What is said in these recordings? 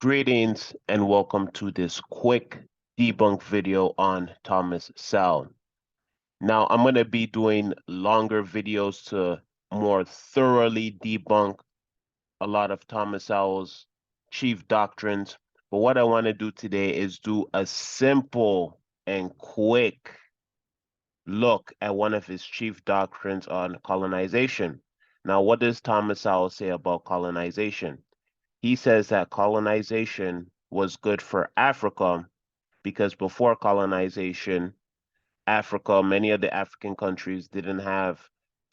Greetings and welcome to this quick debunk video on Thomas Sowell. Now, I'm going to be doing longer videos to more thoroughly debunk a lot of Thomas Sowell's chief doctrines. But what I want to do today is do a simple and quick look at one of his chief doctrines on colonization. Now, what does Thomas Sowell say about colonization? He says that colonization was good for Africa because before colonization, Africa, many of the African countries didn't have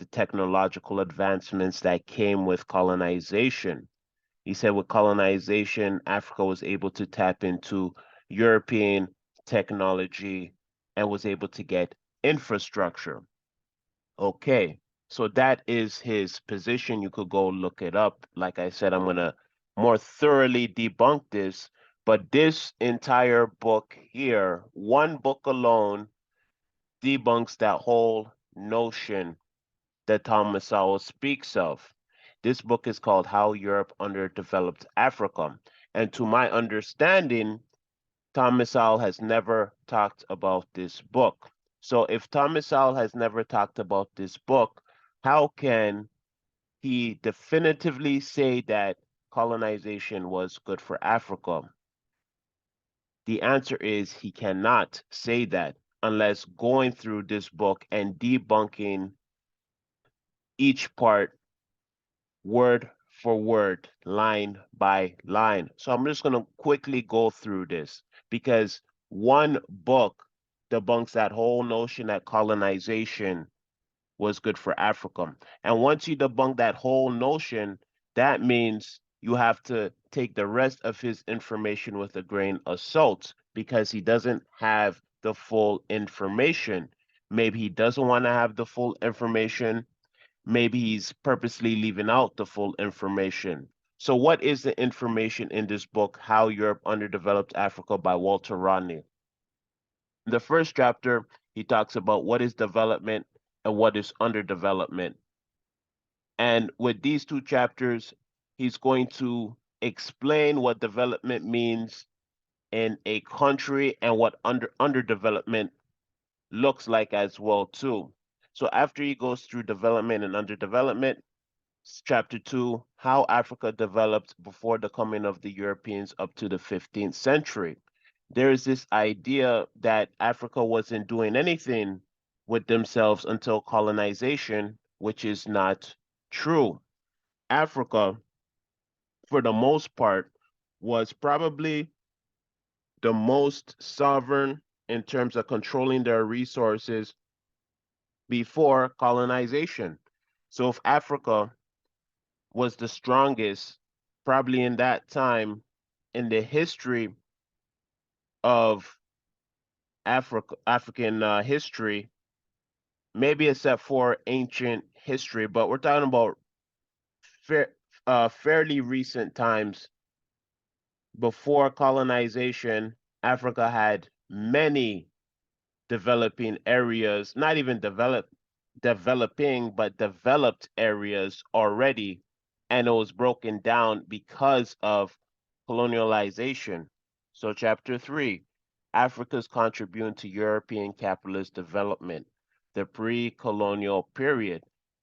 the technological advancements that came with colonization. He said with colonization, Africa was able to tap into European technology and was able to get infrastructure. Okay, so that is his position. You could go look it up. Like I said, I'm going to more thoroughly debunk this, but this entire book here, one book alone, debunks that whole notion that Thomas Sowell speaks of. This book is called How Europe Underdeveloped Africa. And to my understanding, Thomas Sowell has never talked about this book. So if Thomas Sowell has never talked about this book, how can he definitively say that colonization was good for Africa? The answer is he cannot say that unless going through this book and debunking each part word for word, line by line. So I'm just going to quickly go through this because one book debunks that whole notion that colonization was good for Africa. And once you debunk that whole notion, that means you have to take the rest of his information with a grain of salt because he doesn't have the full information. Maybe he doesn't want to have the full information. Maybe he's purposely leaving out the full information. So what is the information in this book, How Europe Underdeveloped Africa by Walter Rodney? In the first chapter, he talks about what is development and what is underdevelopment. And with these two chapters, he's going to explain what development means in a country and what underdevelopment looks like as well too. So after he goes through development and underdevelopment, chapter 2, how Africa developed before the coming of the Europeans up to the 15th century. There is this idea that Africa wasn't doing anything with themselves until colonization, which is not true. Africa, for the most part, was probably the most sovereign in terms of controlling their resources before colonization. So if Africa was the strongest probably in that time in the history of African history, maybe except for ancient history, but we're talking about fair, fairly recent times. Before colonization, Africa had many developing areas, not even developing, but developed areas already, and it was broken down because of colonialization. So chapter 3, Africa's contribution to European capitalist development, the pre-colonial period.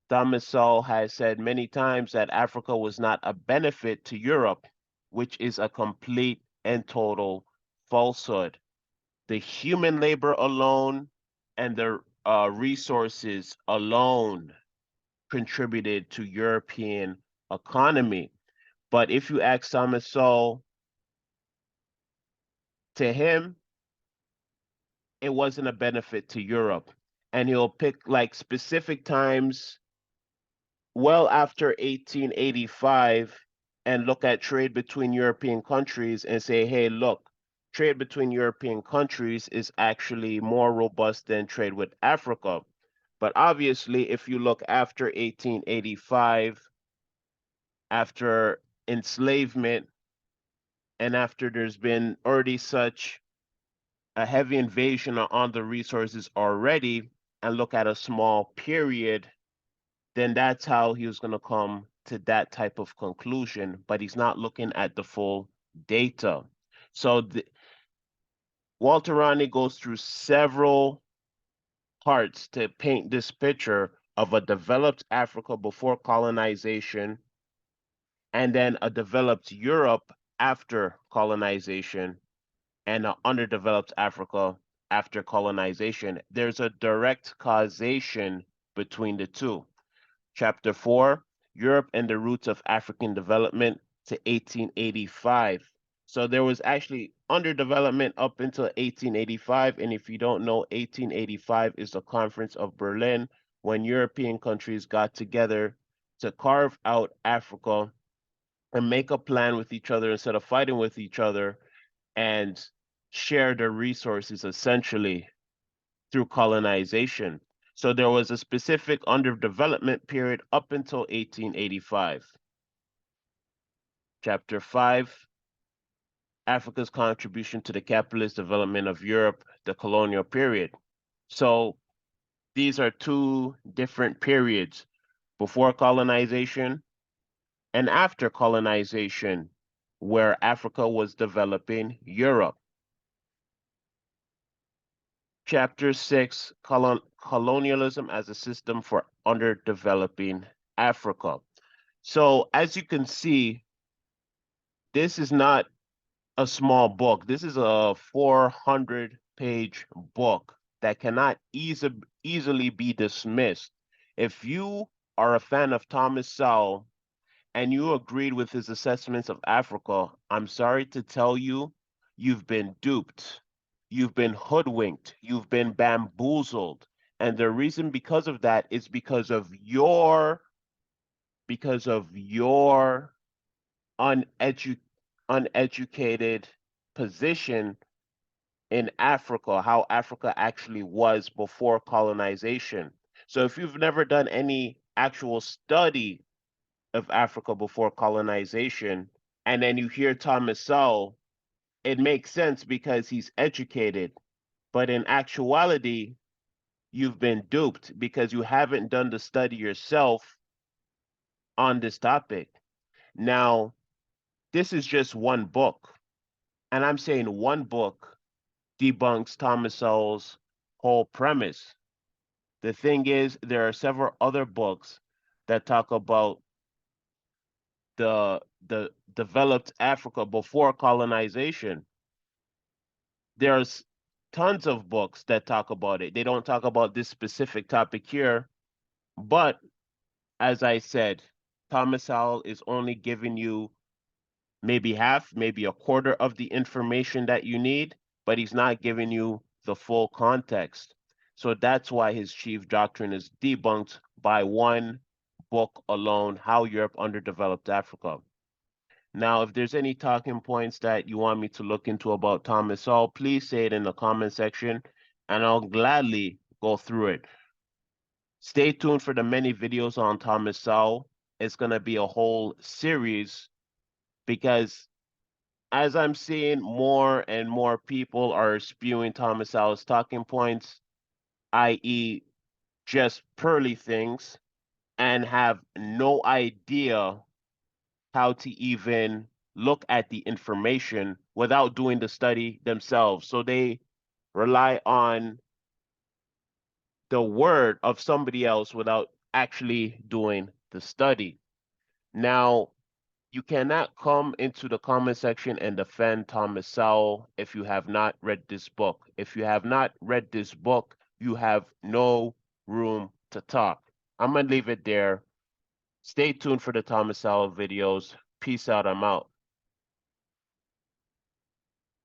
Thomas Sowell has said many times that Africa was not a benefit to Europe, which is a complete and total falsehood. The human labor alone and the resources alone contributed to European economy. But if you ask Thomas Sowell, to him, it wasn't a benefit to Europe. And he'll pick like specific times well after 1885 and look at trade between European countries and say, hey, look, trade between European countries is actually more robust than trade with Africa. But obviously, if you look after 1885, after enslavement, and after there's been already such a heavy invasion on the resources already, and look at a small period, then that's how he was going to come to that type of conclusion. But he's not looking at the full data. So Walter Rodney goes through several parts to paint this picture of a developed Africa before colonization and then a developed Europe after colonization and an underdeveloped Africa after colonization. There's a direct causation between the two. Chapter 4, Europe and the Roots of African Development to 1885. So there was actually underdevelopment up until 1885. And if you don't know, 1885 is the Conference of Berlin when European countries got together to carve out Africa and make a plan with each other instead of fighting with each other and share their resources essentially through colonization. So there was a specific underdevelopment period up until 1885. Chapter 5, Africa's contribution to the capitalist development of Europe, the colonial period. So these are two different periods, before colonization and after colonization, where Africa was developing Europe. Chapter 6, Colonialism as a System for Underdeveloping Africa. So as you can see, this is not a small book. This is a 400-page book that cannot easily be dismissed. If you are a fan of Thomas Sowell and you agreed with his assessments of Africa, I'm sorry to tell you, you've been duped. You've been hoodwinked. You've been bamboozled. And the reason because of that is because of your uneducated position in Africa, how Africa actually was before colonization. So if you've never done any actual study of Africa before colonization, and then you hear Thomas Sowell, it makes sense because he's educated. But in actuality, you've been duped because you haven't done the study yourself on this topic. Now, this is just one book, and I'm saying one book debunks Thomas Sowell's whole premise. The thing is, there are several other books that talk about the developed Africa before colonization. There's tons of books that talk about it. They don't talk about this specific topic here, but as I said, Thomas Sowell is only giving you maybe half, maybe a quarter of the information that you need, but he's not giving you the full context. So that's why his chief doctrine is debunked by one book alone, How Europe Underdeveloped Africa. Now, if there's any talking points that you want me to look into about Thomas Sowell, please say it in the comment section, and I'll gladly go through it. Stay tuned for the many videos on Thomas Sowell. It's going to be a whole series because as I'm seeing more and more people are spewing Thomas Sowell's talking points, i.e. just pearly things, and have no idea how to even look at the information without doing the study themselves. So they rely on the word of somebody else without actually doing the study. Now, you cannot come into the comment section and defend Thomas Sowell if you have not read this book. If you have not read this book, you have no room to talk. I'm going to leave it there. Stay tuned for the Thomas Sowell videos. Peace out. I'm out.